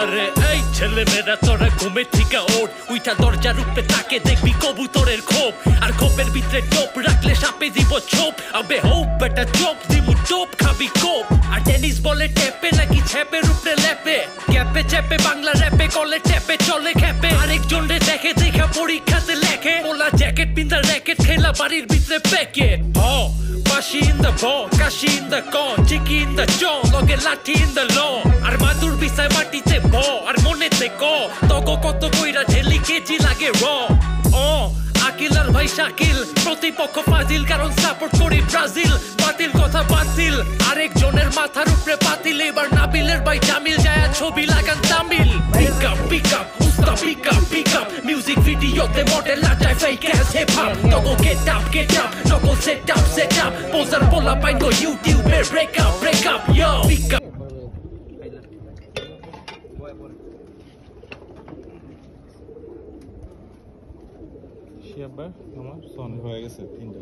আরে এই ছেলে মেয়েরা তোরা ঘুমে থেকে ওঠ উইটা দরজার উপরে তাকে দেখবি কবুতরের খোপ আর খোপের ভিতরে টোপ রাখলে সাপে দিব ছোপ আবে হোপ বেটা চোপ দিমু টোপ খাবি কোপ আর টেনিস বলে টেপে নাকি ছেপের উপরে লেপে ক্যাপে চেপে বাংলা র্যাপে কলে টেপে চলে খেপে আরেকজন রে দেখে দেখা পরীক্ষাতে লেখে ওলা জ্যাকেট পিন্দা র্যাকেট খেলা বাড়ির ভিতরে packet Bashi in the ball, kashi in the con, chiki in the jaw, loge lati in the law. Ar madur bisay matite bo, ar monete ko, togo koto koira jeli keji lage raw. Akil ar bhai Shakil, protipokho Fazil karon support kori Brazil, batil kotha batil, arek joner mathar upre batil ebar Nabiler bhai Jamil jaya chobi lagan Tamil. Pick up, usta pick up, music video te model lajay fake as hip hop. Togo get up, togo set up, poser bola pain go YouTube break up, yo. Pick up. শিয়াবার আমার সন হয়ে গেছে তিনটা